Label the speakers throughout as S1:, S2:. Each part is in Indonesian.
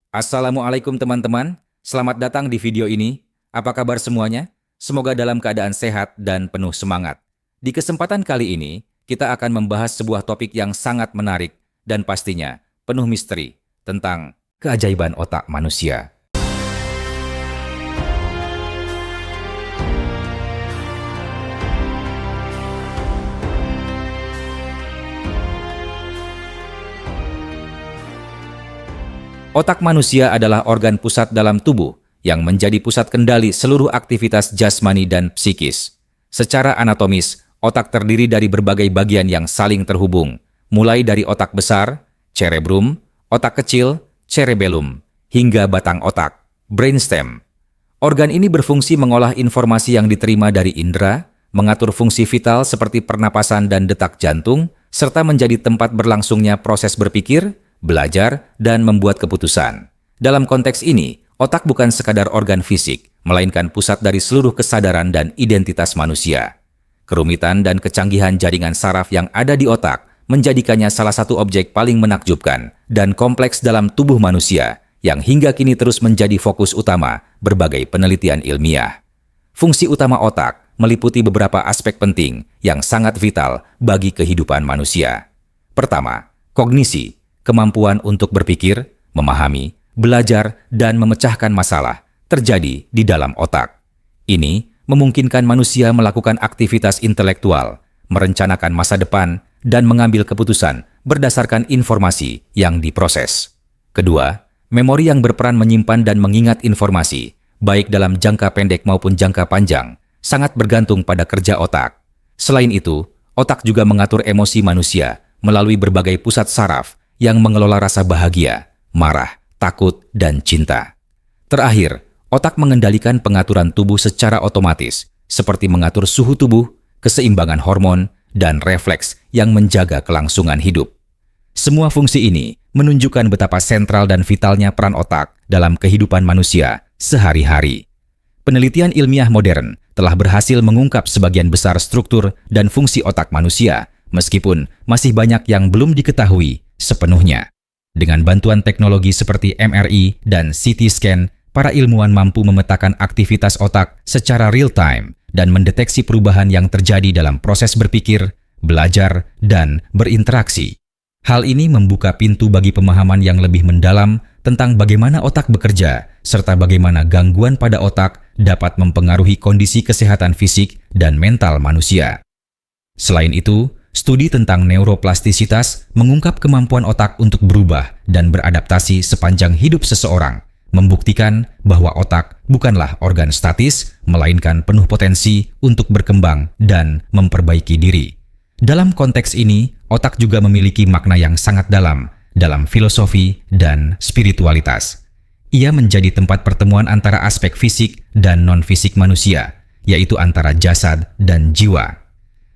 S1: Assalamualaikum teman-teman, selamat datang di video ini. Apa kabar semuanya? Semoga dalam keadaan sehat dan penuh semangat. Di kesempatan kali ini, kita akan membahas sebuah topik yang sangat menarik dan pastinya penuh misteri tentang keajaiban otak manusia. Otak manusia adalah organ pusat dalam tubuh yang menjadi pusat kendali seluruh aktivitas jasmani dan psikis. Secara anatomis, otak terdiri dari berbagai bagian yang saling terhubung, mulai dari otak besar, cerebrum, otak kecil, cerebellum, hingga batang otak, brainstem. Organ ini berfungsi mengolah informasi yang diterima dari indera, mengatur fungsi vital seperti pernapasan dan detak jantung, serta menjadi tempat berlangsungnya proses berpikir, belajar, dan membuat keputusan. Dalam konteks ini, otak bukan sekadar organ fisik, melainkan pusat dari seluruh kesadaran dan identitas manusia. Kerumitan dan kecanggihan jaringan saraf yang ada di otak menjadikannya salah satu objek paling menakjubkan dan kompleks dalam tubuh manusia, yang hingga kini terus menjadi fokus utama berbagai penelitian ilmiah. Fungsi utama otak meliputi beberapa aspek penting yang sangat vital bagi kehidupan manusia. Pertama, kognisi. Kemampuan untuk berpikir, memahami, belajar, dan memecahkan masalah terjadi di dalam otak. Ini memungkinkan manusia melakukan aktivitas intelektual, merencanakan masa depan, dan mengambil keputusan berdasarkan informasi yang diproses. Kedua, memori yang berperan menyimpan dan mengingat informasi, baik dalam jangka pendek maupun jangka panjang, sangat bergantung pada kerja otak. Selain itu, otak juga mengatur emosi manusia melalui berbagai pusat saraf yang mengelola rasa bahagia, marah, takut, dan cinta. Terakhir, otak mengendalikan pengaturan tubuh secara otomatis, seperti mengatur suhu tubuh, keseimbangan hormon, dan refleks yang menjaga kelangsungan hidup. Semua fungsi ini menunjukkan betapa sentral dan vitalnya peran otak dalam kehidupan manusia sehari-hari. Penelitian ilmiah modern telah berhasil mengungkap sebagian besar struktur dan fungsi otak manusia, meskipun masih banyak yang belum diketahui sepenuhnya. Dengan bantuan teknologi seperti MRI dan CT scan, para ilmuwan mampu memetakan aktivitas otak secara real-time dan mendeteksi perubahan yang terjadi dalam proses berpikir, belajar, dan berinteraksi. Hal ini membuka pintu bagi pemahaman yang lebih mendalam tentang bagaimana otak bekerja, serta bagaimana gangguan pada otak dapat mempengaruhi kondisi kesehatan fisik dan mental manusia. Selain itu, studi tentang neuroplastisitas mengungkap kemampuan otak untuk berubah dan beradaptasi sepanjang hidup seseorang, membuktikan bahwa otak bukanlah organ statis, melainkan penuh potensi untuk berkembang dan memperbaiki diri. Dalam konteks ini, otak juga memiliki makna yang sangat dalam filosofi dan spiritualitas. Ia menjadi tempat pertemuan antara aspek fisik dan non-fisik manusia, yaitu antara jasad dan jiwa.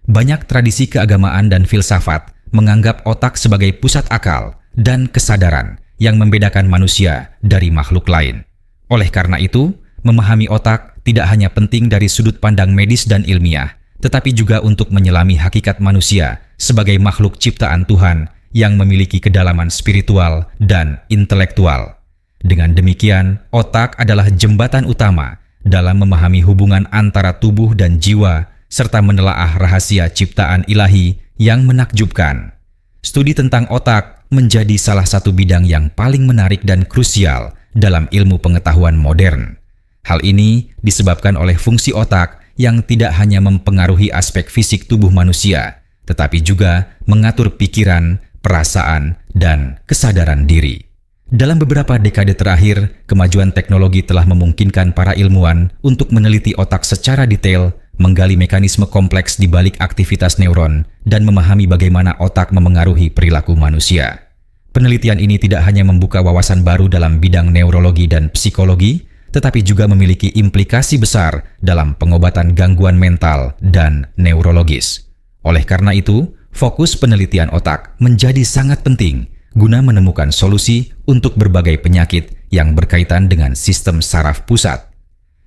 S1: Banyak tradisi keagamaan dan filsafat menganggap otak sebagai pusat akal dan kesadaran yang membedakan manusia dari makhluk lain. Oleh karena itu, memahami otak tidak hanya penting dari sudut pandang medis dan ilmiah, tetapi juga untuk menyelami hakikat manusia sebagai makhluk ciptaan Tuhan yang memiliki kedalaman spiritual dan intelektual. Dengan demikian, otak adalah jembatan utama dalam memahami hubungan antara tubuh dan jiwa, serta menelaah rahasia ciptaan ilahi yang menakjubkan. Studi tentang otak menjadi salah satu bidang yang paling menarik dan krusial dalam ilmu pengetahuan modern. Hal ini disebabkan oleh fungsi otak yang tidak hanya mempengaruhi aspek fisik tubuh manusia, tetapi juga mengatur pikiran, perasaan, dan kesadaran diri. Dalam beberapa dekade terakhir, kemajuan teknologi telah memungkinkan para ilmuwan untuk meneliti otak secara detail, menggali mekanisme kompleks di balik aktivitas neuron, dan memahami bagaimana otak memengaruhi perilaku manusia. Penelitian ini tidak hanya membuka wawasan baru dalam bidang neurologi dan psikologi, tetapi juga memiliki implikasi besar dalam pengobatan gangguan mental dan neurologis. Oleh karena itu, fokus penelitian otak menjadi sangat penting guna menemukan solusi untuk berbagai penyakit yang berkaitan dengan sistem saraf pusat.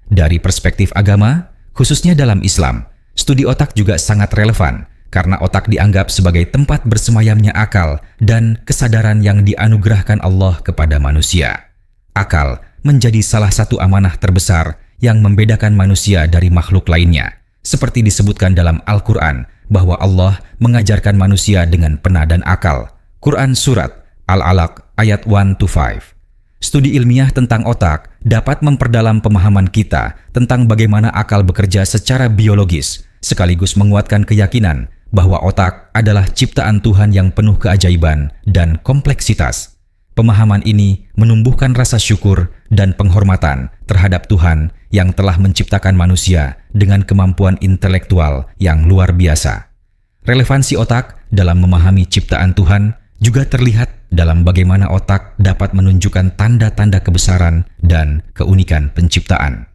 S1: Dari perspektif agama, khususnya dalam Islam, studi otak juga sangat relevan karena otak dianggap sebagai tempat bersemayamnya akal dan kesadaran yang dianugerahkan Allah kepada manusia. akal menjadi salah satu amanah terbesar yang membedakan manusia dari makhluk lainnya. Seperti disebutkan dalam Al-Quran bahwa Allah mengajarkan manusia dengan pena dan akal. Quran Surat Al-Alaq ayat 1-5. Studi ilmiah tentang otak dapat memperdalam pemahaman kita tentang bagaimana akal bekerja secara biologis, sekaligus menguatkan keyakinan bahwa otak adalah ciptaan Tuhan yang penuh keajaiban dan kompleksitas. Pemahaman ini menumbuhkan rasa syukur dan penghormatan terhadap Tuhan yang telah menciptakan manusia dengan kemampuan intelektual yang luar biasa. Relevansi otak dalam memahami ciptaan Tuhan juga terlihat dalam bagaimana otak dapat menunjukkan tanda-tanda kebesaran dan keunikan penciptaan.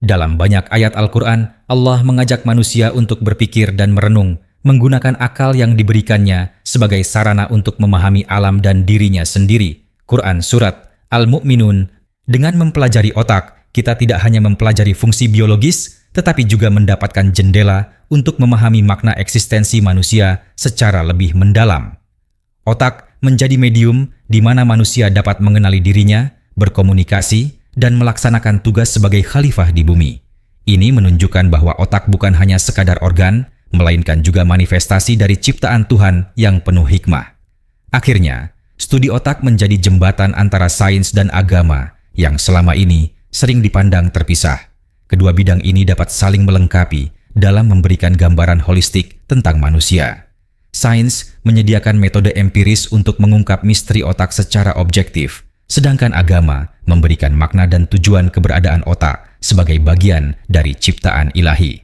S1: Dalam banyak ayat Al-Quran, Allah mengajak manusia untuk berpikir dan merenung, menggunakan akal yang diberikannya sebagai sarana untuk memahami alam dan dirinya sendiri. Quran Surat Al-Mu'minun. Dengan mempelajari otak, kita tidak hanya mempelajari fungsi biologis, tetapi juga mendapatkan jendela untuk memahami makna eksistensi manusia secara lebih mendalam. Otak menjadi medium di mana manusia dapat mengenali dirinya, berkomunikasi, dan melaksanakan tugas sebagai khalifah di bumi. Ini menunjukkan bahwa otak bukan hanya sekadar organ, melainkan juga manifestasi dari ciptaan Tuhan yang penuh hikmah. Akhirnya, studi otak menjadi jembatan antara sains dan agama yang selama ini sering dipandang terpisah. Kedua bidang ini dapat saling melengkapi dalam memberikan gambaran holistik tentang manusia. Sains menyediakan metode empiris untuk mengungkap misteri otak secara objektif, sedangkan agama memberikan makna dan tujuan keberadaan otak sebagai bagian dari ciptaan ilahi.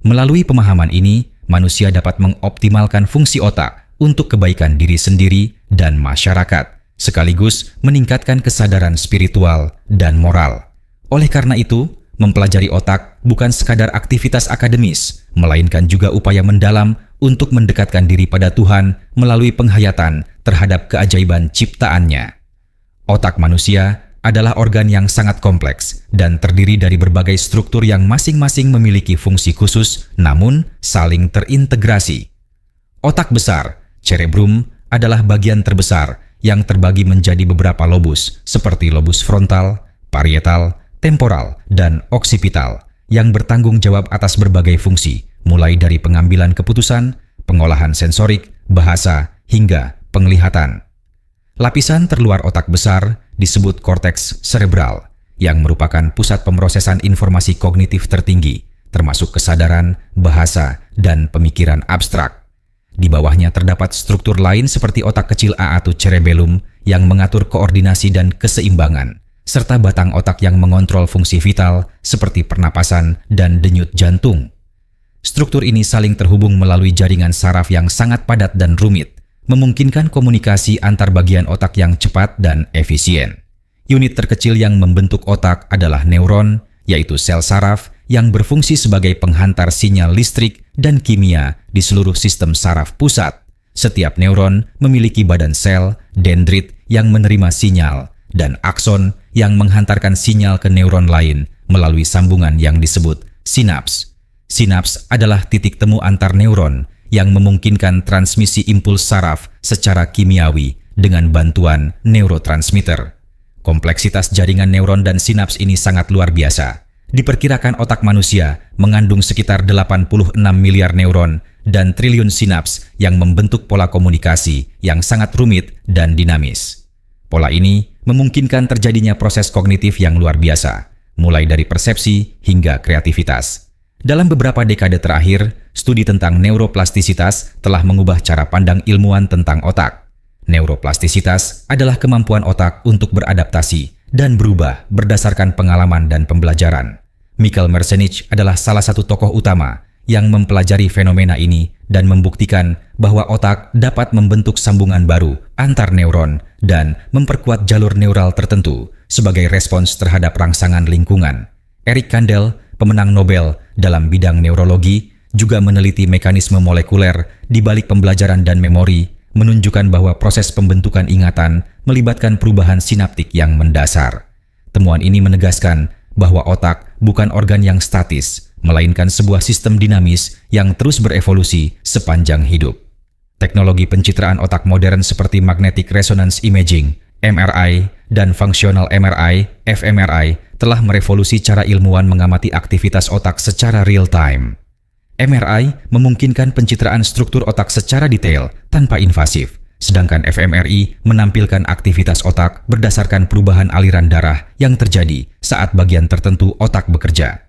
S1: Melalui pemahaman ini, manusia dapat mengoptimalkan fungsi otak untuk kebaikan diri sendiri dan masyarakat, sekaligus meningkatkan kesadaran spiritual dan moral. Oleh karena itu, mempelajari otak bukan sekadar aktivitas akademis, melainkan juga upaya mendalam untuk mendekatkan diri pada Tuhan melalui penghayatan terhadap keajaiban ciptaannya. Otak manusia adalah organ yang sangat kompleks dan terdiri dari berbagai struktur yang masing-masing memiliki fungsi khusus namun saling terintegrasi. Otak besar, cerebrum, adalah bagian terbesar yang terbagi menjadi beberapa lobus seperti lobus frontal, parietal, temporal, dan oksipital yang bertanggung jawab atas berbagai fungsi, mulai dari pengambilan keputusan, pengolahan sensorik, bahasa, hingga penglihatan. Lapisan terluar otak besar disebut korteks serebral, yang merupakan pusat pemrosesan informasi kognitif tertinggi, termasuk kesadaran, bahasa, dan pemikiran abstrak. Di bawahnya terdapat struktur lain seperti otak kecil A atau cerebellum yang mengatur koordinasi dan keseimbangan, serta batang otak yang mengontrol fungsi vital seperti pernapasan dan denyut jantung. Struktur ini saling terhubung melalui jaringan saraf yang sangat padat dan rumit, memungkinkan komunikasi antar bagian otak yang cepat dan efisien. Unit terkecil yang membentuk otak adalah neuron, yaitu sel saraf yang berfungsi sebagai penghantar sinyal listrik dan kimia di seluruh sistem saraf pusat. Setiap neuron memiliki badan sel, dendrit yang menerima sinyal, dan akson yang menghantarkan sinyal ke neuron lain melalui sambungan yang disebut sinaps. Sinaps adalah titik temu antar neuron yang memungkinkan transmisi impuls saraf secara kimiawi dengan bantuan neurotransmitter. Kompleksitas jaringan neuron dan sinaps ini sangat luar biasa. Diperkirakan otak manusia mengandung sekitar 86 miliar neuron dan triliun sinaps yang membentuk pola komunikasi yang sangat rumit dan dinamis. Pola ini memungkinkan terjadinya proses kognitif yang luar biasa, mulai dari persepsi hingga kreativitas. Dalam beberapa dekade terakhir, studi tentang neuroplastisitas telah mengubah cara pandang ilmuwan tentang otak. Neuroplastisitas adalah kemampuan otak untuk beradaptasi dan berubah berdasarkan pengalaman dan pembelajaran. Michael Merzenich adalah salah satu tokoh utama yang mempelajari fenomena ini dan membuktikan bahwa otak dapat membentuk sambungan baru antar neuron dan memperkuat jalur neural tertentu sebagai respons terhadap rangsangan lingkungan. Eric Kandel, pemenang Nobel dalam bidang neurologi, juga meneliti mekanisme molekuler di balik pembelajaran dan memori, menunjukkan bahwa proses pembentukan ingatan melibatkan perubahan sinaptik yang mendasar. Temuan ini menegaskan bahwa otak bukan organ yang statis, melainkan sebuah sistem dinamis yang terus berevolusi sepanjang hidup. Teknologi pencitraan otak modern seperti magnetic resonance imaging, MRI dan Functional MRI (fMRI) telah merevolusi cara ilmuwan mengamati aktivitas otak secara real-time. MRI memungkinkan pencitraan struktur otak secara detail tanpa invasif, sedangkan fMRI menampilkan aktivitas otak berdasarkan perubahan aliran darah yang terjadi saat bagian tertentu otak bekerja.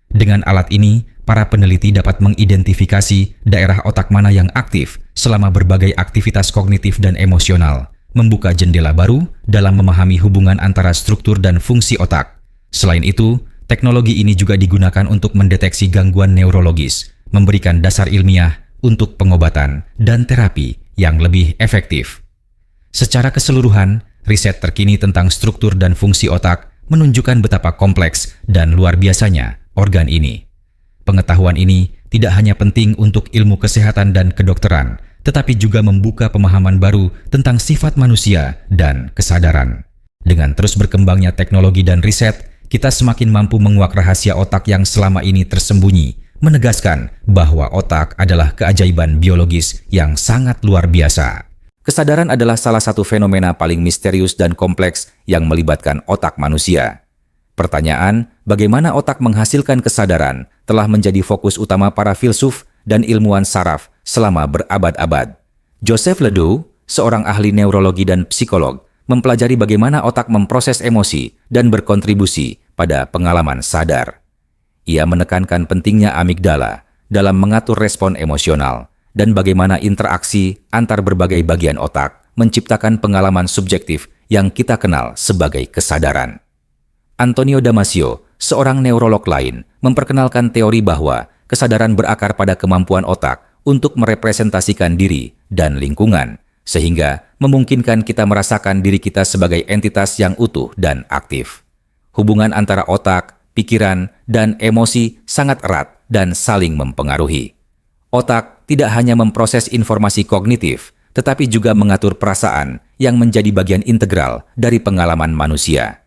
S1: Dengan alat ini, para peneliti dapat mengidentifikasi daerah otak mana yang aktif selama berbagai aktivitas kognitif dan emosional, membuka jendela baru dalam memahami hubungan antara struktur dan fungsi otak. Selain itu, teknologi ini juga digunakan untuk mendeteksi gangguan neurologis, memberikan dasar ilmiah untuk pengobatan dan terapi yang lebih efektif. Secara keseluruhan, riset terkini tentang struktur dan fungsi otak menunjukkan betapa kompleks dan luar biasanya organ ini. Pengetahuan ini tidak hanya penting untuk ilmu kesehatan dan kedokteran, tetapi juga membuka pemahaman baru tentang sifat manusia dan kesadaran. Dengan terus berkembangnya teknologi dan riset, kita semakin mampu menguak rahasia otak yang selama ini tersembunyi, menegaskan bahwa otak adalah keajaiban biologis yang sangat luar biasa. Kesadaran adalah salah satu fenomena paling misterius dan kompleks yang melibatkan otak manusia. Pertanyaan, bagaimana otak menghasilkan kesadaran, telah menjadi fokus utama para filsuf dan ilmuwan saraf selama berabad-abad. Joseph Ledoux, seorang ahli neurologi dan psikolog, mempelajari bagaimana otak memproses emosi dan berkontribusi pada pengalaman sadar. Ia menekankan pentingnya amigdala dalam mengatur respon emosional dan bagaimana interaksi antar berbagai bagian otak menciptakan pengalaman subjektif yang kita kenal sebagai kesadaran. Antonio Damasio, seorang neurolog lain, memperkenalkan teori bahwa kesadaran berakar pada kemampuan otak untuk merepresentasikan diri dan lingkungan, sehingga memungkinkan kita merasakan diri kita sebagai entitas yang utuh dan aktif. Hubungan antara otak, pikiran, dan emosi sangat erat dan saling mempengaruhi. Otak tidak hanya memproses informasi kognitif, tetapi juga mengatur perasaan yang menjadi bagian integral dari pengalaman manusia.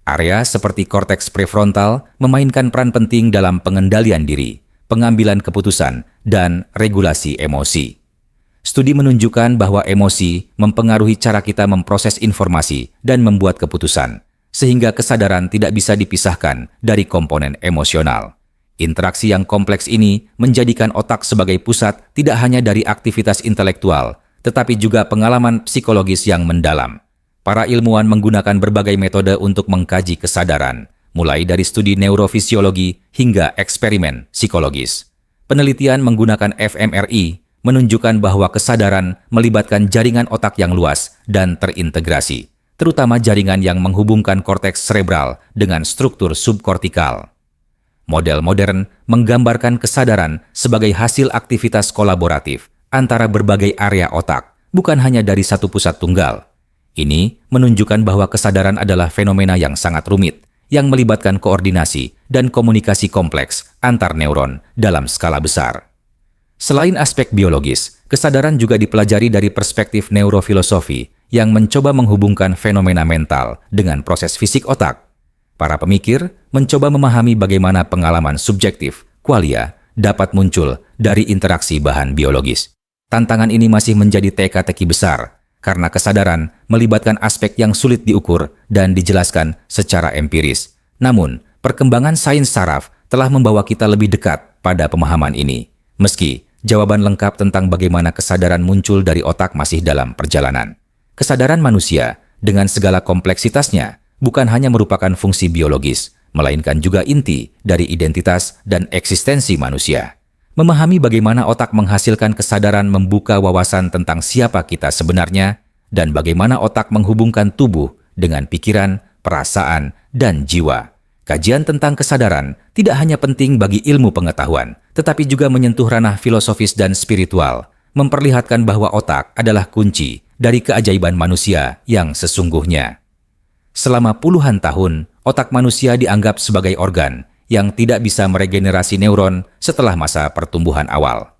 S1: Area seperti korteks prefrontal memainkan peran penting dalam pengendalian diri, pengambilan keputusan, dan regulasi emosi. Studi menunjukkan bahwa emosi mempengaruhi cara kita memproses informasi dan membuat keputusan, sehingga kesadaran tidak bisa dipisahkan dari komponen emosional. Interaksi yang kompleks ini menjadikan otak sebagai pusat tidak hanya dari aktivitas intelektual, tetapi juga pengalaman psikologis yang mendalam. Para ilmuwan menggunakan berbagai metode untuk mengkaji kesadaran, mulai dari studi neurofisiologi hingga eksperimen psikologis. Penelitian menggunakan fMRI menunjukkan bahwa kesadaran melibatkan jaringan otak yang luas dan terintegrasi, terutama jaringan yang menghubungkan korteks cerebral dengan struktur subkortikal. Model modern menggambarkan kesadaran sebagai hasil aktivitas kolaboratif antara berbagai area otak, bukan hanya dari satu pusat tunggal. Ini menunjukkan bahwa kesadaran adalah fenomena yang sangat rumit, yang melibatkan koordinasi dan komunikasi kompleks antar neuron dalam skala besar. Selain aspek biologis, kesadaran juga dipelajari dari perspektif neurofilosofi yang mencoba menghubungkan fenomena mental dengan proses fisik otak. Para pemikir mencoba memahami bagaimana pengalaman subjektif, qualia, dapat muncul dari interaksi bahan biologis. Tantangan ini masih menjadi teka-teki besar, karena kesadaran melibatkan aspek yang sulit diukur dan dijelaskan secara empiris. Namun, perkembangan sains saraf telah membawa kita lebih dekat pada pemahaman ini. Meski jawaban lengkap tentang bagaimana kesadaran muncul dari otak masih dalam perjalanan. Kesadaran manusia, dengan segala kompleksitasnya, bukan hanya merupakan fungsi biologis, melainkan juga inti dari identitas dan eksistensi manusia. Memahami bagaimana otak menghasilkan kesadaran membuka wawasan tentang siapa kita sebenarnya dan bagaimana otak menghubungkan tubuh dengan pikiran, perasaan, dan jiwa. Kajian tentang kesadaran tidak hanya penting bagi ilmu pengetahuan, tetapi juga menyentuh ranah filosofis dan spiritual, memperlihatkan bahwa otak adalah kunci dari keajaiban manusia yang sesungguhnya. Selama puluhan tahun, otak manusia dianggap sebagai organ yang tidak bisa meregenerasi neuron setelah masa pertumbuhan awal.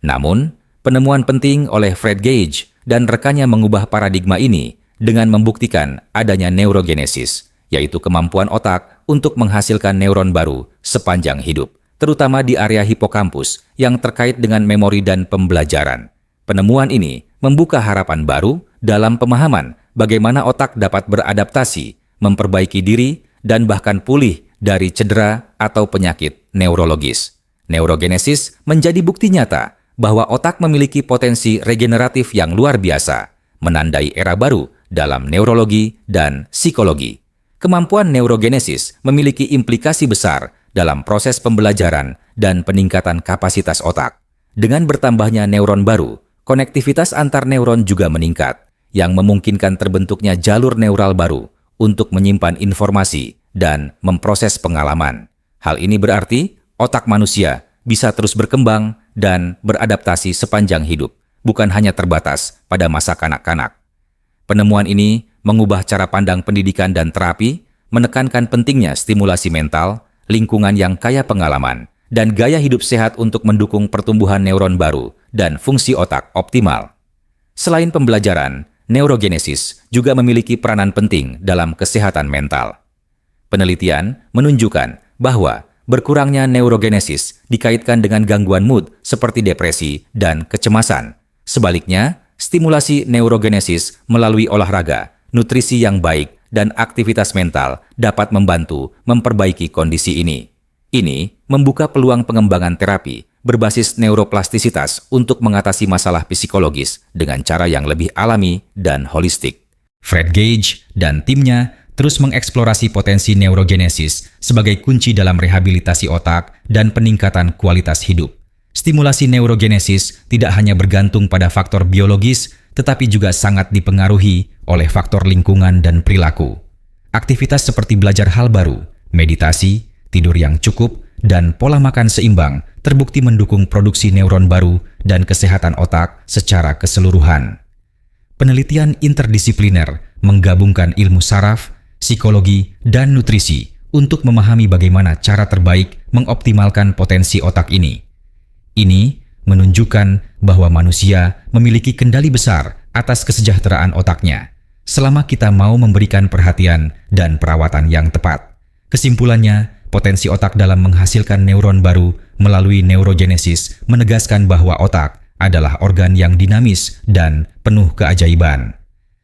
S1: Namun, penemuan penting oleh Fred Gage dan rekannya mengubah paradigma ini dengan membuktikan adanya neurogenesis, yaitu kemampuan otak untuk menghasilkan neuron baru sepanjang hidup, terutama di area hipokampus yang terkait dengan memori dan pembelajaran. Penemuan ini membuka harapan baru dalam pemahaman bagaimana otak dapat beradaptasi, memperbaiki diri, dan bahkan pulih dari cedera atau penyakit neurologis. Neurogenesis menjadi bukti nyata bahwa otak memiliki potensi regeneratif yang luar biasa, menandai era baru dalam neurologi dan psikologi. Kemampuan neurogenesis memiliki implikasi besar dalam proses pembelajaran dan peningkatan kapasitas otak. Dengan bertambahnya neuron baru, konektivitas antar neuron juga meningkat, yang memungkinkan terbentuknya jalur neural baru untuk menyimpan informasi dan memproses pengalaman. Hal ini berarti otak manusia bisa terus berkembang dan beradaptasi sepanjang hidup, bukan hanya terbatas pada masa kanak-kanak. Penemuan ini mengubah cara pandang pendidikan dan terapi, menekankan pentingnya stimulasi mental, lingkungan yang kaya pengalaman, dan gaya hidup sehat untuk mendukung pertumbuhan neuron baru dan fungsi otak optimal. Selain pembelajaran, neurogenesis juga memiliki peranan penting dalam kesehatan mental. Penelitian menunjukkan bahwa berkurangnya neurogenesis dikaitkan dengan gangguan mood seperti depresi dan kecemasan. Sebaliknya, stimulasi neurogenesis melalui olahraga, nutrisi yang baik, dan aktivitas mental dapat membantu memperbaiki kondisi ini. Ini membuka peluang pengembangan terapi berbasis neuroplastisitas untuk mengatasi masalah psikologis dengan cara yang lebih alami dan holistik. Fred Gage dan timnya terus mengeksplorasi potensi neurogenesis sebagai kunci dalam rehabilitasi otak dan peningkatan kualitas hidup. Stimulasi neurogenesis tidak hanya bergantung pada faktor biologis, tetapi juga sangat dipengaruhi oleh faktor lingkungan dan perilaku. Aktivitas seperti belajar hal baru, meditasi, tidur yang cukup, dan pola makan seimbang terbukti mendukung produksi neuron baru dan kesehatan otak secara keseluruhan. Penelitian interdisipliner menggabungkan ilmu saraf, psikologi, dan nutrisi untuk memahami bagaimana cara terbaik mengoptimalkan potensi otak ini. Ini menunjukkan bahwa manusia memiliki kendali besar atas kesejahteraan otaknya, selama kita mau memberikan perhatian dan perawatan yang tepat. Kesimpulannya, potensi otak dalam menghasilkan neuron baru melalui neurogenesis menegaskan bahwa otak adalah organ yang dinamis dan penuh keajaiban.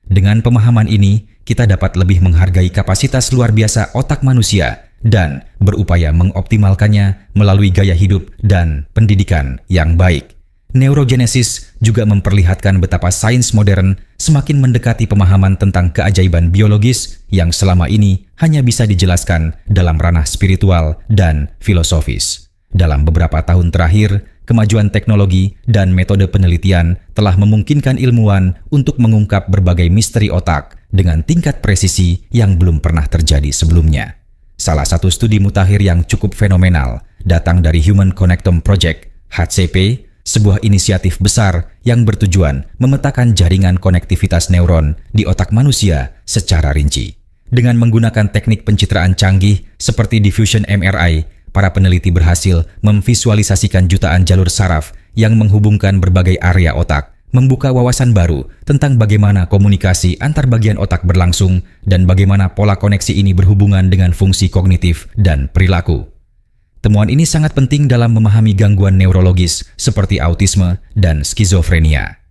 S1: Dengan pemahaman ini, kita dapat lebih menghargai kapasitas luar biasa otak manusia dan berupaya mengoptimalkannya melalui gaya hidup dan pendidikan yang baik. Neurogenesis juga memperlihatkan betapa sains modern semakin mendekati pemahaman tentang keajaiban biologis yang selama ini hanya bisa dijelaskan dalam ranah spiritual dan filosofis. Dalam beberapa tahun terakhir, kemajuan teknologi dan metode penelitian telah memungkinkan ilmuwan untuk mengungkap berbagai misteri otak dengan tingkat presisi yang belum pernah terjadi sebelumnya. Salah satu studi mutakhir yang cukup fenomenal datang dari Human Connectome Project, HCP, sebuah inisiatif besar yang bertujuan memetakan jaringan konektivitas neuron di otak manusia secara rinci. Dengan menggunakan teknik pencitraan canggih seperti diffusion MRI, para peneliti berhasil memvisualisasikan jutaan jalur saraf yang menghubungkan berbagai area otak, membuka wawasan baru tentang bagaimana komunikasi antar bagian otak berlangsung dan bagaimana pola koneksi ini berhubungan dengan fungsi kognitif dan perilaku. Temuan ini sangat penting dalam memahami gangguan neurologis seperti autisme dan skizofrenia.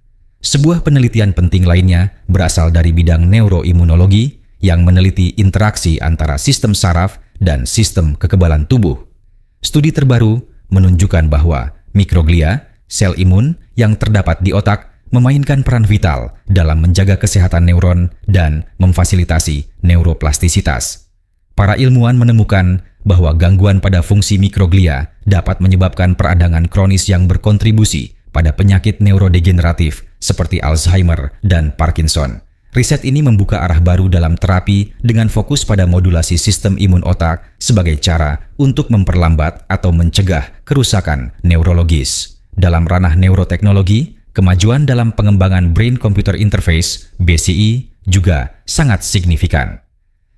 S1: Sebuah penelitian penting lainnya berasal dari bidang neuroimunologi yang meneliti interaksi antara sistem saraf dan sistem kekebalan tubuh. Studi terbaru menunjukkan bahwa mikroglia, sel imun yang terdapat di otak, memainkan peran vital dalam menjaga kesehatan neuron dan memfasilitasi neuroplastisitas. Para ilmuwan menemukan bahwa gangguan pada fungsi mikroglia dapat menyebabkan peradangan kronis yang berkontribusi pada penyakit neurodegeneratif seperti Alzheimer dan Parkinson. Riset ini membuka arah baru dalam terapi dengan fokus pada modulasi sistem imun otak sebagai cara untuk memperlambat atau mencegah kerusakan neurologis. Dalam ranah neuroteknologi, kemajuan dalam pengembangan Brain Computer Interface (BCI) juga sangat signifikan.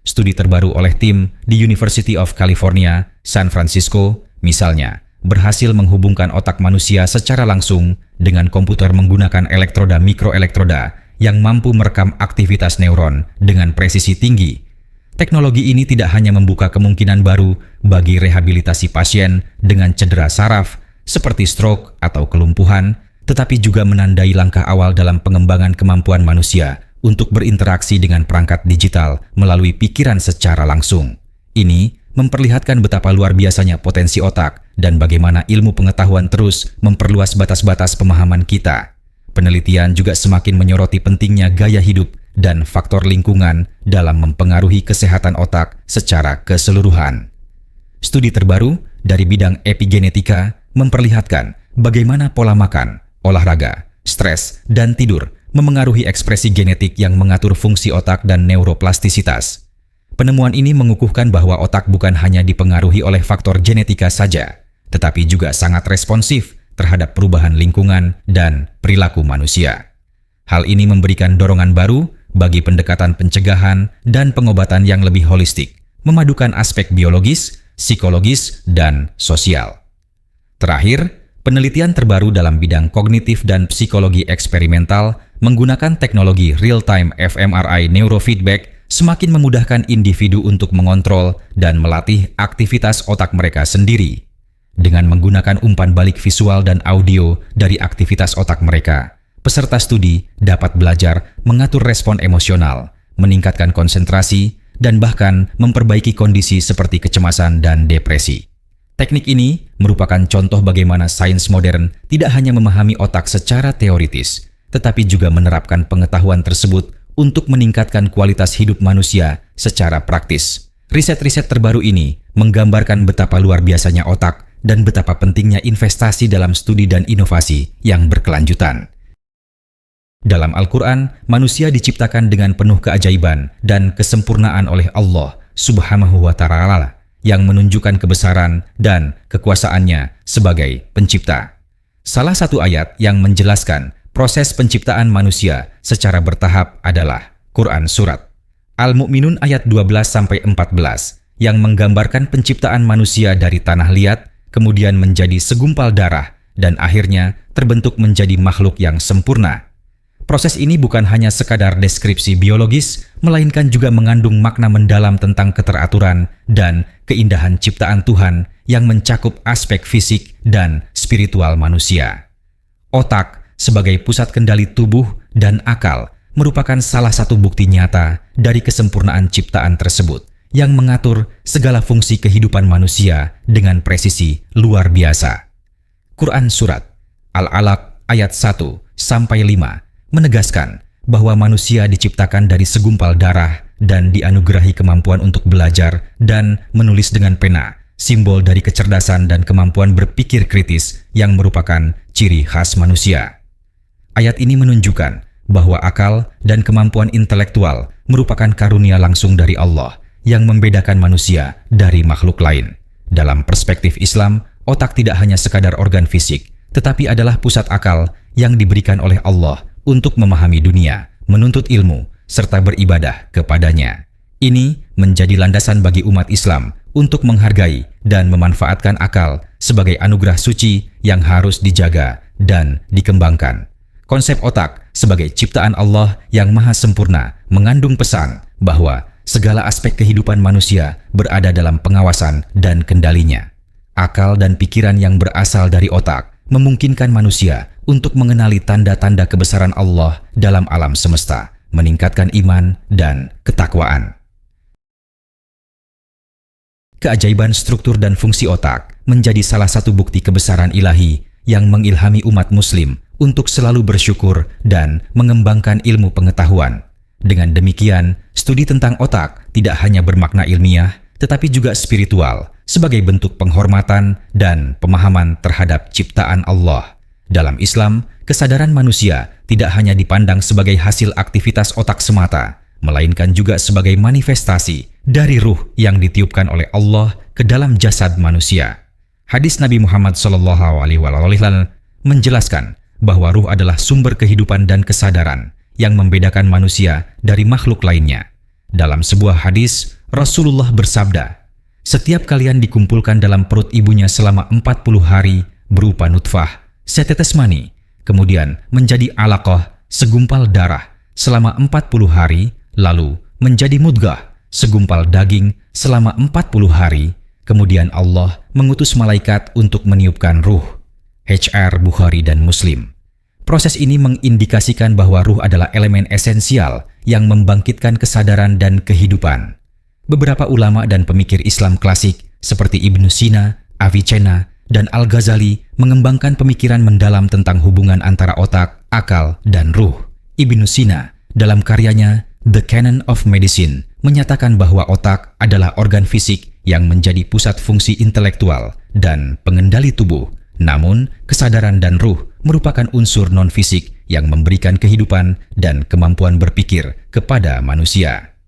S1: Studi terbaru oleh tim di University of California, San Francisco, misalnya, berhasil menghubungkan otak manusia secara langsung dengan komputer menggunakan elektroda mikroelektroda yang mampu merekam aktivitas neuron dengan presisi tinggi. Teknologi ini tidak hanya membuka kemungkinan baru bagi rehabilitasi pasien dengan cedera saraf seperti stroke atau kelumpuhan, tetapi juga menandai langkah awal dalam pengembangan kemampuan manusia untuk berinteraksi dengan perangkat digital melalui pikiran secara langsung. Ini memperlihatkan betapa luar biasanya potensi otak dan bagaimana ilmu pengetahuan terus memperluas batas-batas pemahaman kita. Penelitian juga semakin menyoroti pentingnya gaya hidup dan faktor lingkungan dalam mempengaruhi kesehatan otak secara keseluruhan. Studi terbaru dari bidang epigenetika memperlihatkan bagaimana pola makan, olahraga, stres, dan tidur memengaruhi ekspresi genetik yang mengatur fungsi otak dan neuroplastisitas. Penemuan ini mengukuhkan bahwa otak bukan hanya dipengaruhi oleh faktor genetika saja, tetapi juga sangat responsif terhadap perubahan lingkungan dan perilaku manusia. Hal ini memberikan dorongan baru bagi pendekatan pencegahan dan pengobatan yang lebih holistik, memadukan aspek biologis, psikologis, dan sosial. Terakhir, penelitian terbaru dalam bidang kognitif dan psikologi eksperimental menggunakan teknologi real-time fMRI neurofeedback semakin memudahkan individu untuk mengontrol dan melatih aktivitas otak mereka sendiri. Dengan menggunakan umpan balik visual dan audio dari aktivitas otak mereka, peserta studi dapat belajar mengatur respon emosional, meningkatkan konsentrasi, dan bahkan memperbaiki kondisi seperti kecemasan dan depresi. Teknik ini merupakan contoh bagaimana sains modern tidak hanya memahami otak secara teoritis, tetapi juga menerapkan pengetahuan tersebut untuk meningkatkan kualitas hidup manusia secara praktis. Riset-riset terbaru ini menggambarkan betapa luar biasanya otak dan betapa pentingnya investasi dalam studi dan inovasi yang berkelanjutan. Dalam Al-Quran, manusia diciptakan dengan penuh keajaiban dan kesempurnaan oleh Allah Subhanahu wa Ta'ala yang menunjukkan kebesaran dan kekuasaannya sebagai pencipta. Salah satu ayat yang menjelaskan proses penciptaan manusia secara bertahap adalah Quran Surat Al-Mu'minun ayat 12-14 yang menggambarkan penciptaan manusia dari tanah liat, kemudian menjadi segumpal darah, dan akhirnya terbentuk menjadi makhluk yang sempurna. Proses ini bukan hanya sekadar deskripsi biologis, melainkan juga mengandung makna mendalam tentang keteraturan dan keindahan ciptaan Tuhan yang mencakup aspek fisik dan spiritual manusia. Otak sebagai pusat kendali tubuh dan akal merupakan salah satu bukti nyata dari kesempurnaan ciptaan tersebut yang mengatur segala fungsi kehidupan manusia dengan presisi luar biasa. Quran Surat Al-Alaq ayat 1-5 menegaskan bahwa manusia diciptakan dari segumpal darah dan dianugerahi kemampuan untuk belajar dan menulis dengan pena, simbol dari kecerdasan dan kemampuan berpikir kritis yang merupakan ciri khas manusia. Ayat ini menunjukkan bahwa akal dan kemampuan intelektual merupakan karunia langsung dari Allah yang membedakan manusia dari makhluk lain. Dalam perspektif Islam, otak tidak hanya sekadar organ fisik, tetapi adalah pusat akal yang diberikan oleh Allah untuk memahami dunia, menuntut ilmu, serta beribadah kepadanya. Ini menjadi landasan bagi umat Islam untuk menghargai dan memanfaatkan akal sebagai anugerah suci yang harus dijaga dan dikembangkan. Konsep otak sebagai ciptaan Allah yang maha sempurna mengandung pesan bahwa segala aspek kehidupan manusia berada dalam pengawasan dan kendalinya. Akal dan pikiran yang berasal dari otak memungkinkan manusia untuk mengenali tanda-tanda kebesaran Allah dalam alam semesta, meningkatkan iman dan ketakwaan. Keajaiban struktur dan fungsi otak menjadi salah satu bukti kebesaran ilahi yang mengilhami umat muslim untuk selalu bersyukur dan mengembangkan ilmu pengetahuan. Dengan demikian, studi tentang otak tidak hanya bermakna ilmiah, tetapi juga spiritual, sebagai bentuk penghormatan dan pemahaman terhadap ciptaan Allah. Dalam Islam, kesadaran manusia tidak hanya dipandang sebagai hasil aktivitas otak semata, melainkan juga sebagai manifestasi dari ruh yang ditiupkan oleh Allah ke dalam jasad manusia. Hadis Nabi Muhammad SAW menjelaskan bahwa ruh adalah sumber kehidupan dan kesadaran yang membedakan manusia dari makhluk lainnya. Dalam sebuah hadis, Rasulullah bersabda, "Setiap kalian dikumpulkan dalam perut ibunya selama 40 hari berupa nutfah, setetes mani, kemudian menjadi alaqah, segumpal darah, selama 40 hari, lalu menjadi mudghah, segumpal daging selama 40 hari, kemudian Allah mengutus malaikat untuk meniupkan ruh." HR Bukhari dan Muslim. Proses ini mengindikasikan bahwa ruh adalah elemen esensial yang membangkitkan kesadaran dan kehidupan. Beberapa ulama dan pemikir Islam klasik seperti Ibnu Sina, Avicenna, dan Al-Ghazali mengembangkan pemikiran mendalam tentang hubungan antara otak, akal, dan ruh. Ibnu Sina dalam karyanya The Canon of Medicine menyatakan bahwa otak adalah organ fisik yang menjadi pusat fungsi intelektual dan pengendali tubuh. Namun, kesadaran dan ruh merupakan unsur non-fisik yang memberikan kehidupan dan kemampuan berpikir kepada manusia.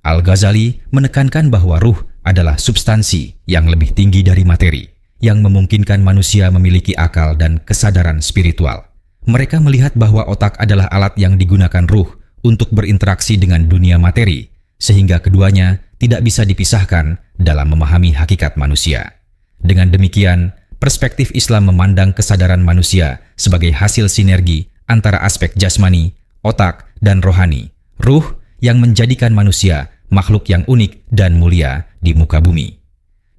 S1: Al-Ghazali menekankan bahwa ruh adalah substansi yang lebih tinggi dari materi, yang memungkinkan manusia memiliki akal dan kesadaran spiritual. Mereka melihat bahwa otak adalah alat yang digunakan ruh untuk berinteraksi dengan dunia materi, sehingga keduanya tidak bisa dipisahkan dalam memahami hakikat manusia. Dengan demikian, perspektif Islam memandang kesadaran manusia sebagai hasil sinergi antara aspek jasmani, otak, dan rohani, ruh yang menjadikan manusia makhluk yang unik dan mulia di muka bumi.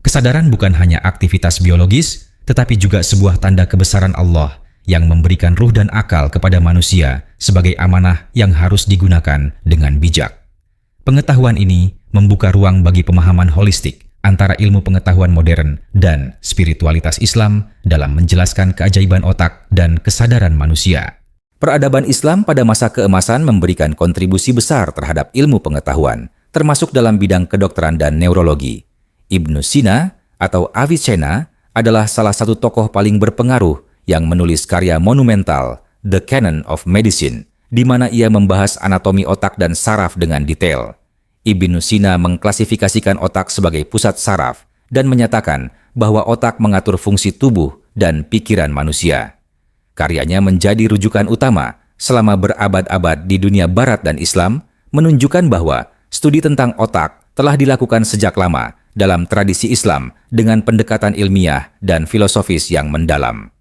S1: Kesadaran bukan hanya aktivitas biologis, tetapi juga sebuah tanda kebesaran Allah yang memberikan ruh dan akal kepada manusia sebagai amanah yang harus digunakan dengan bijak. Pengetahuan ini membuka ruang bagi pemahaman holistik antara ilmu pengetahuan modern dan spiritualitas Islam dalam menjelaskan keajaiban otak dan kesadaran manusia. Peradaban Islam pada masa keemasan memberikan kontribusi besar terhadap ilmu pengetahuan, termasuk dalam bidang kedokteran dan neurologi. Ibnu Sina atau Avicenna adalah salah satu tokoh paling berpengaruh yang menulis karya monumental The Canon of Medicine, di mana ia membahas anatomi otak dan saraf dengan detail. Ibnu Sina mengklasifikasikan otak sebagai pusat saraf dan menyatakan bahwa otak mengatur fungsi tubuh dan pikiran manusia. Karyanya menjadi rujukan utama selama berabad-abad di dunia Barat dan Islam, menunjukkan bahwa studi tentang otak telah dilakukan sejak lama dalam tradisi Islam dengan pendekatan ilmiah dan filosofis yang mendalam.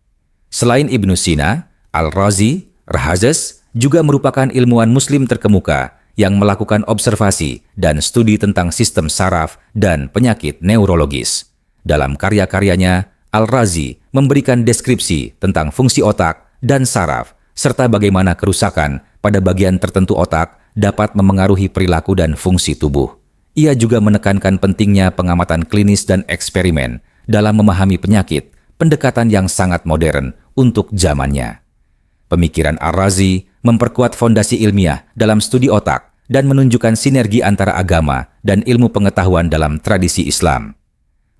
S1: Selain Ibnu Sina, Al-Razi, Rahazes juga merupakan ilmuwan Muslim terkemuka yang melakukan observasi dan studi tentang sistem saraf dan penyakit neurologis. Dalam karya-karyanya, Al-Razi memberikan deskripsi tentang fungsi otak dan saraf, serta bagaimana kerusakan pada bagian tertentu otak dapat memengaruhi perilaku dan fungsi tubuh. Ia juga menekankan pentingnya pengamatan klinis dan eksperimen dalam memahami penyakit, pendekatan yang sangat modern untuk zamannya. Pemikiran Al-Razi memperkuat fondasi ilmiah dalam studi otak dan menunjukkan sinergi antara agama dan ilmu pengetahuan dalam tradisi Islam.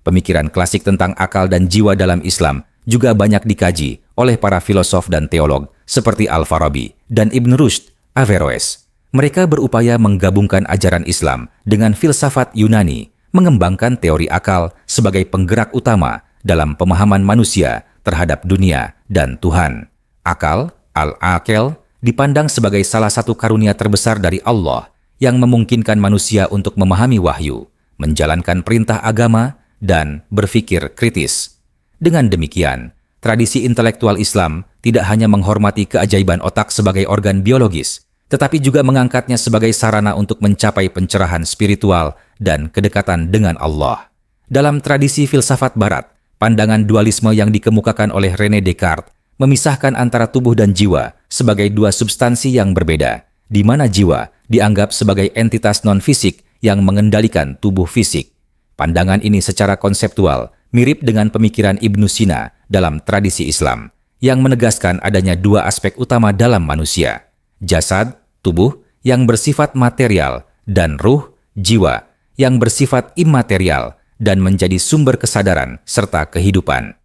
S1: Pemikiran klasik tentang akal dan jiwa dalam Islam juga banyak dikaji oleh para filosof dan teolog seperti Al-Farabi dan Ibn Rushd, Averroes. Mereka berupaya menggabungkan ajaran Islam dengan filsafat Yunani, mengembangkan teori akal sebagai penggerak utama dalam pemahaman manusia terhadap dunia dan Tuhan. Akal, al-aqil, dipandang sebagai salah satu karunia terbesar dari Allah yang memungkinkan manusia untuk memahami wahyu, menjalankan perintah agama, dan berpikir kritis. Dengan demikian, tradisi intelektual Islam tidak hanya menghormati keajaiban otak sebagai organ biologis, tetapi juga mengangkatnya sebagai sarana untuk mencapai pencerahan spiritual dan kedekatan dengan Allah. Dalam tradisi filsafat Barat, pandangan dualisme yang dikemukakan oleh René Descartes memisahkan antara tubuh dan jiwa sebagai dua substansi yang berbeda, di mana jiwa dianggap sebagai entitas non-fisik yang mengendalikan tubuh fisik. Pandangan ini secara konseptual mirip dengan pemikiran Ibnu Sina dalam tradisi Islam, yang menegaskan adanya dua aspek utama dalam manusia: jasad, tubuh, yang bersifat material, dan ruh, jiwa, yang bersifat imaterial dan menjadi sumber kesadaran serta kehidupan.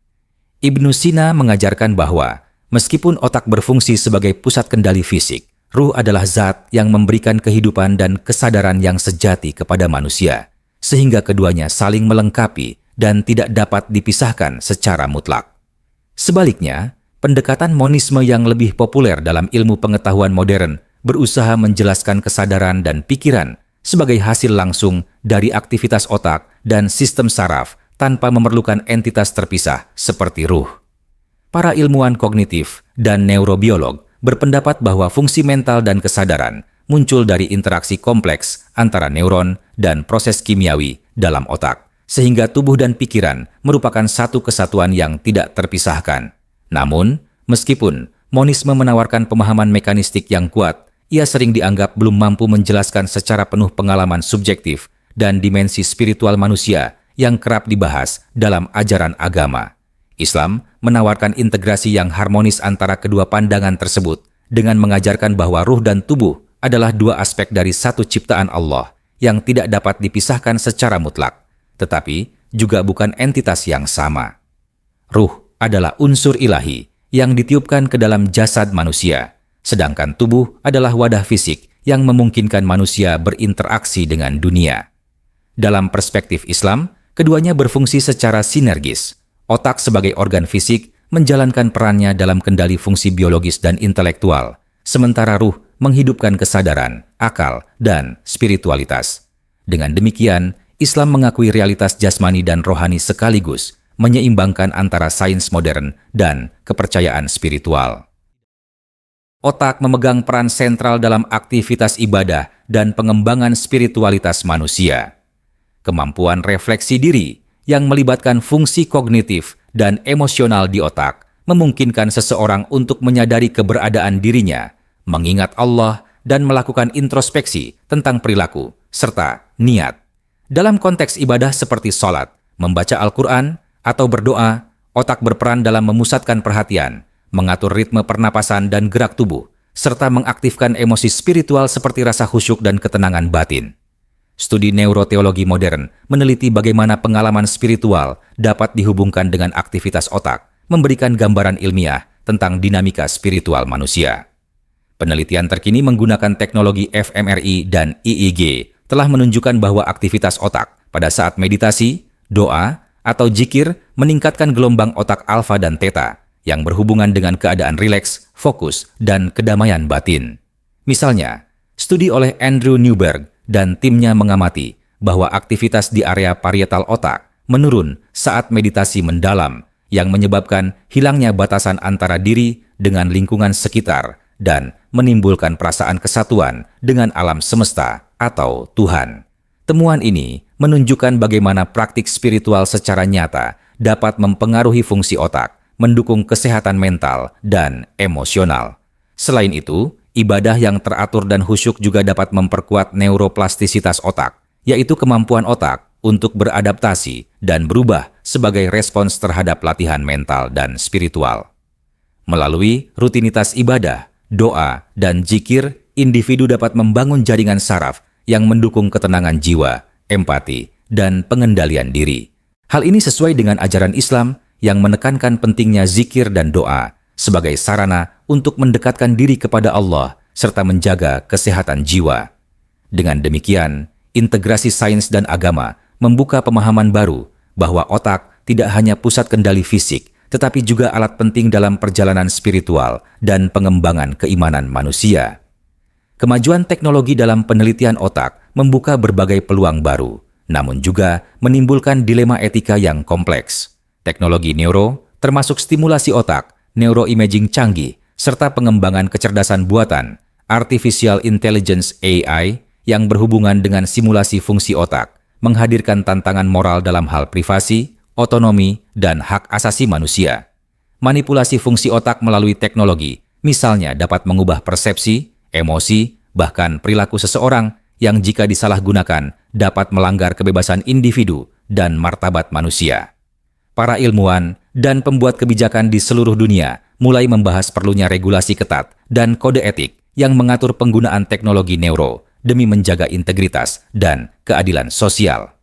S1: Ibnu Sina mengajarkan bahwa meskipun otak berfungsi sebagai pusat kendali fisik, ruh adalah zat yang memberikan kehidupan dan kesadaran yang sejati kepada manusia, sehingga keduanya saling melengkapi dan tidak dapat dipisahkan secara mutlak. Sebaliknya, pendekatan monisme yang lebih populer dalam ilmu pengetahuan modern berusaha menjelaskan kesadaran dan pikiran sebagai hasil langsung dari aktivitas otak dan sistem saraf tanpa memerlukan entitas terpisah seperti ruh. Para ilmuwan kognitif dan neurobiolog berpendapat bahwa fungsi mental dan kesadaran muncul dari interaksi kompleks antara neuron dan proses kimiawi dalam otak, sehingga tubuh dan pikiran merupakan satu kesatuan yang tidak terpisahkan. Namun, meskipun monisme menawarkan pemahaman mekanistik yang kuat, ia sering dianggap belum mampu menjelaskan secara penuh pengalaman subjektif dan dimensi spiritual manusia yang kerap dibahas dalam ajaran agama. Islam menawarkan integrasi yang harmonis antara kedua pandangan tersebut dengan mengajarkan bahwa ruh dan tubuh adalah dua aspek dari satu ciptaan Allah yang tidak dapat dipisahkan secara mutlak, tetapi juga bukan entitas yang sama. Ruh adalah unsur ilahi yang ditiupkan ke dalam jasad manusia, sedangkan tubuh adalah wadah fisik yang memungkinkan manusia berinteraksi dengan dunia. Dalam perspektif Islam, keduanya berfungsi secara sinergis. Otak sebagai organ fisik menjalankan perannya dalam kendali fungsi biologis dan intelektual, sementara ruh menghidupkan kesadaran, akal, dan spiritualitas. Dengan demikian, Islam mengakui realitas jasmani dan rohani sekaligus, menyeimbangkan antara sains modern dan kepercayaan spiritual. Otak memegang peran sentral dalam aktivitas ibadah dan pengembangan spiritualitas manusia. Kemampuan refleksi diri yang melibatkan fungsi kognitif dan emosional di otak memungkinkan seseorang untuk menyadari keberadaan dirinya, mengingat Allah, dan melakukan introspeksi tentang perilaku serta niat. Dalam konteks ibadah seperti sholat, membaca Al-Quran, atau berdoa, otak berperan dalam memusatkan perhatian, mengatur ritme pernapasan dan gerak tubuh, serta mengaktifkan emosi spiritual seperti rasa khusyuk dan ketenangan batin. Studi neuroteologi modern meneliti bagaimana pengalaman spiritual dapat dihubungkan dengan aktivitas otak, memberikan gambaran ilmiah tentang dinamika spiritual manusia. Penelitian terkini menggunakan teknologi fMRI dan EEG telah menunjukkan bahwa aktivitas otak pada saat meditasi, doa, atau zikir meningkatkan gelombang otak alfa dan theta yang berhubungan dengan keadaan rileks, fokus, dan kedamaian batin. Misalnya, studi oleh Andrew Newberg dan timnya mengamati bahwa aktivitas di area parietal otak menurun saat meditasi mendalam yang menyebabkan hilangnya batasan antara diri dengan lingkungan sekitar dan menimbulkan perasaan kesatuan dengan alam semesta atau Tuhan. Temuan ini menunjukkan bagaimana praktik spiritual secara nyata dapat mempengaruhi fungsi otak, mendukung kesehatan mental dan emosional. Selain itu, ibadah yang teratur dan khusyuk juga dapat memperkuat neuroplastisitas otak, yaitu kemampuan otak untuk beradaptasi dan berubah sebagai respons terhadap latihan mental dan spiritual. Melalui rutinitas ibadah, doa, dan zikir, individu dapat membangun jaringan saraf yang mendukung ketenangan jiwa, empati, dan pengendalian diri. Hal ini sesuai dengan ajaran Islam yang menekankan pentingnya zikir dan doa sebagai sarana untuk mendekatkan diri kepada Allah serta menjaga kesehatan jiwa. Dengan demikian, integrasi sains dan agama membuka pemahaman baru bahwa otak tidak hanya pusat kendali fisik, tetapi juga alat penting dalam perjalanan spiritual dan pengembangan keimanan manusia. Kemajuan teknologi dalam penelitian otak membuka berbagai peluang baru, namun juga menimbulkan dilema etika yang kompleks. Teknologi neuro, termasuk stimulasi otak, neuroimaging canggih, serta pengembangan kecerdasan buatan, artificial intelligence AI, yang berhubungan dengan simulasi fungsi otak, menghadirkan tantangan moral dalam hal privasi, otonomi, dan hak asasi manusia. Manipulasi fungsi otak melalui teknologi, misalnya dapat mengubah persepsi, emosi, bahkan perilaku seseorang yang jika disalahgunakan dapat melanggar kebebasan individu dan martabat manusia. Para ilmuwan dan pembuat kebijakan di seluruh dunia mulai membahas perlunya regulasi ketat dan kode etik yang mengatur penggunaan teknologi neuro demi menjaga integritas dan keadilan sosial.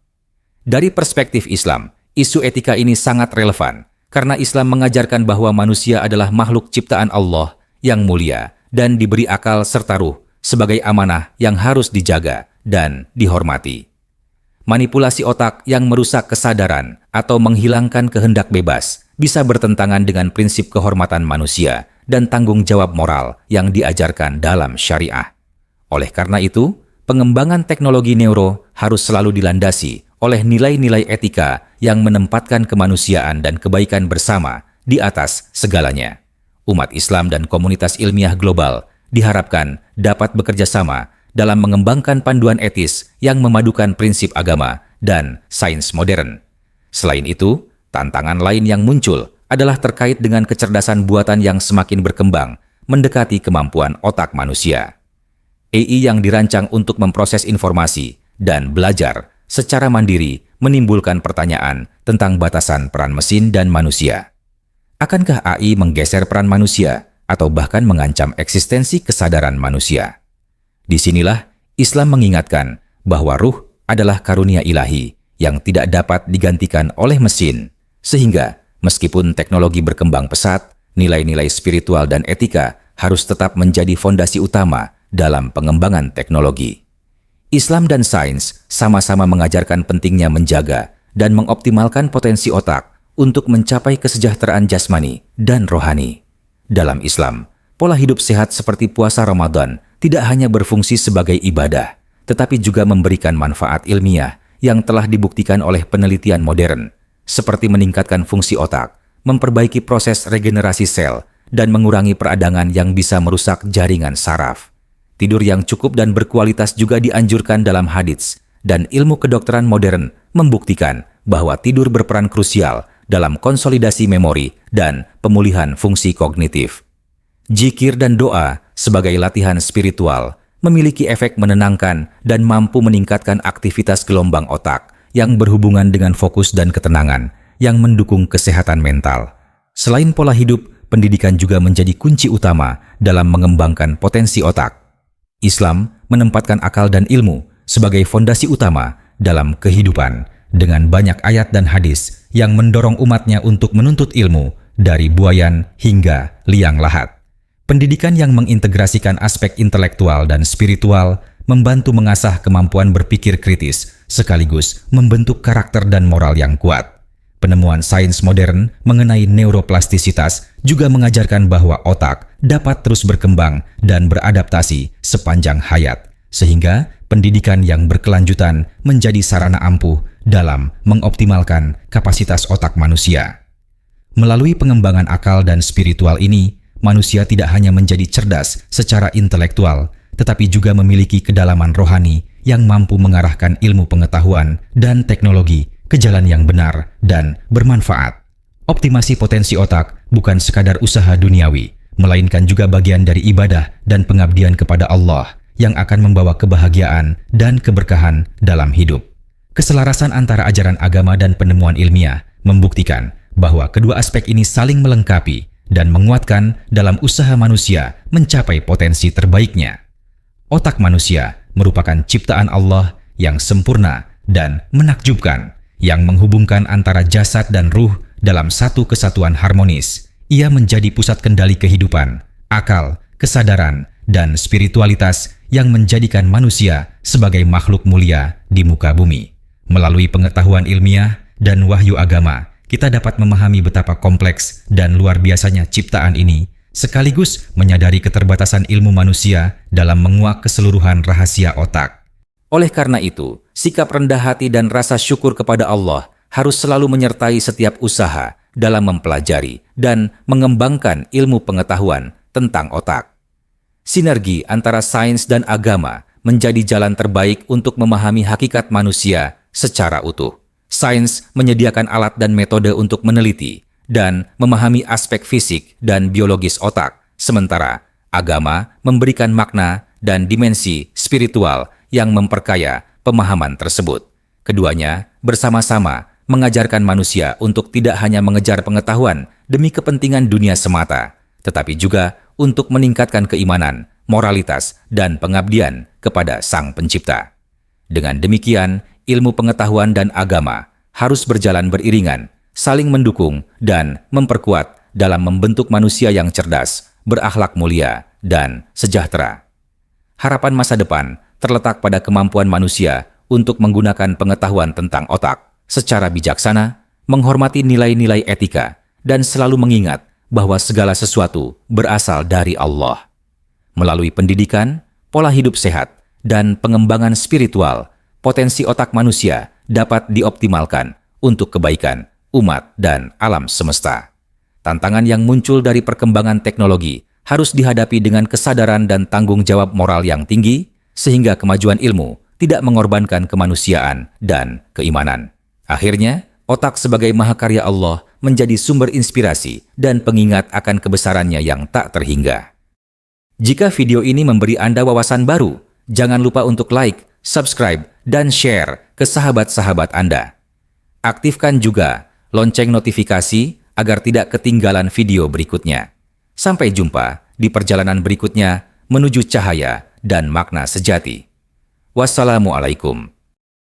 S1: Dari perspektif Islam, isu etika ini sangat relevan karena Islam mengajarkan bahwa manusia adalah makhluk ciptaan Allah yang mulia dan diberi akal serta ruh sebagai amanah yang harus dijaga dan dihormati. Manipulasi otak yang merusak kesadaran atau menghilangkan kehendak bebas bisa bertentangan dengan prinsip kehormatan manusia dan tanggung jawab moral yang diajarkan dalam syariah. Oleh karena itu, pengembangan teknologi neuro harus selalu dilandasi oleh nilai-nilai etika yang menempatkan kemanusiaan dan kebaikan bersama di atas segalanya. Umat Islam dan komunitas ilmiah global diharapkan dapat bekerja sama dalam mengembangkan panduan etis yang memadukan prinsip agama dan sains modern. Selain itu, tantangan lain yang muncul adalah terkait dengan kecerdasan buatan yang semakin berkembang, mendekati kemampuan otak manusia. AI yang dirancang untuk memproses informasi dan belajar secara mandiri menimbulkan pertanyaan tentang batasan peran mesin dan manusia. Akankah AI menggeser peran manusia atau bahkan mengancam eksistensi kesadaran manusia? Disinilah Islam mengingatkan bahwa ruh adalah karunia ilahi yang tidak dapat digantikan oleh mesin, sehingga meskipun teknologi berkembang pesat, nilai-nilai spiritual dan etika harus tetap menjadi fondasi utama dalam pengembangan teknologi. Islam dan sains sama-sama mengajarkan pentingnya menjaga dan mengoptimalkan potensi otak untuk mencapai kesejahteraan jasmani dan rohani. Dalam Islam, pola hidup sehat seperti puasa Ramadan tidak hanya berfungsi sebagai ibadah, tetapi juga memberikan manfaat ilmiah yang telah dibuktikan oleh penelitian modern, seperti meningkatkan fungsi otak, memperbaiki proses regenerasi sel, dan mengurangi peradangan yang bisa merusak jaringan saraf. Tidur yang cukup dan berkualitas juga dianjurkan dalam hadits, dan ilmu kedokteran modern membuktikan bahwa tidur berperan krusial dalam konsolidasi memori dan pemulihan fungsi kognitif. Zikir dan doa sebagai latihan spiritual memiliki efek menenangkan dan mampu meningkatkan aktivitas gelombang otak yang berhubungan dengan fokus dan ketenangan yang mendukung kesehatan mental. Selain pola hidup, pendidikan juga menjadi kunci utama dalam mengembangkan potensi otak. Islam menempatkan akal dan ilmu sebagai fondasi utama dalam kehidupan dengan banyak ayat dan hadis yang mendorong umatnya untuk menuntut ilmu dari buayan hingga liang lahat. Pendidikan yang mengintegrasikan aspek intelektual dan spiritual membantu mengasah kemampuan berpikir kritis sekaligus membentuk karakter dan moral yang kuat. Penemuan sains modern mengenai neuroplastisitas juga mengajarkan bahwa otak dapat terus berkembang dan beradaptasi sepanjang hayat, sehingga pendidikan yang berkelanjutan menjadi sarana ampuh dalam mengoptimalkan kapasitas otak manusia. Melalui pengembangan akal dan spiritual ini, manusia tidak hanya menjadi cerdas secara intelektual, tetapi juga memiliki kedalaman rohani yang mampu mengarahkan ilmu pengetahuan dan teknologi ke jalan yang benar dan bermanfaat. Optimasi potensi otak bukan sekadar usaha duniawi, melainkan juga bagian dari ibadah dan pengabdian kepada Allah yang akan membawa kebahagiaan dan keberkahan dalam hidup. Keselarasan antara ajaran agama dan penemuan ilmiah membuktikan bahwa kedua aspek ini saling melengkapi dan menguatkan dalam usaha manusia mencapai potensi terbaiknya. Otak manusia merupakan ciptaan Allah yang sempurna dan menakjubkan, yang menghubungkan antara jasad dan ruh dalam satu kesatuan harmonis. Ia menjadi pusat kendali kehidupan, akal, kesadaran, dan spiritualitas yang menjadikan manusia sebagai makhluk mulia di muka bumi. Melalui pengetahuan ilmiah dan wahyu agama, kita dapat memahami betapa kompleks dan luar biasanya ciptaan ini, sekaligus menyadari keterbatasan ilmu manusia dalam menguak keseluruhan rahasia otak. Oleh karena itu, sikap rendah hati dan rasa syukur kepada Allah harus selalu menyertai setiap usaha dalam mempelajari dan mengembangkan ilmu pengetahuan tentang otak. Sinergi antara sains dan agama menjadi jalan terbaik untuk memahami hakikat manusia secara utuh. Sains menyediakan alat dan metode untuk meneliti dan memahami aspek fisik dan biologis otak, sementara agama memberikan makna dan dimensi spiritual yang memperkaya pemahaman tersebut. Keduanya bersama-sama mengajarkan manusia untuk tidak hanya mengejar pengetahuan demi kepentingan dunia semata, tetapi juga untuk meningkatkan keimanan, moralitas, dan pengabdian kepada Sang Pencipta. Dengan demikian, ilmu pengetahuan dan agama harus berjalan beriringan, saling mendukung dan memperkuat dalam membentuk manusia yang cerdas, berakhlak mulia, dan sejahtera. Harapan masa depan terletak pada kemampuan manusia untuk menggunakan pengetahuan tentang otak secara bijaksana, menghormati nilai-nilai etika, dan selalu mengingat bahwa segala sesuatu berasal dari Allah. Melalui pendidikan, pola hidup sehat, dan pengembangan spiritual, potensi otak manusia dapat dioptimalkan untuk kebaikan umat dan alam semesta. Tantangan yang muncul dari perkembangan teknologi harus dihadapi dengan kesadaran dan tanggung jawab moral yang tinggi, sehingga kemajuan ilmu tidak mengorbankan kemanusiaan dan keimanan. Akhirnya, otak sebagai mahakarya Allah menjadi sumber inspirasi dan pengingat akan kebesarannya yang tak terhingga. Jika video ini memberi Anda wawasan baru Jangan lupa untuk like, subscribe, dan share ke sahabat-sahabat Anda. Aktifkan juga lonceng notifikasi agar tidak ketinggalan video berikutnya. Sampai jumpa di perjalanan berikutnya menuju cahaya dan makna sejati. Wassalamualaikum.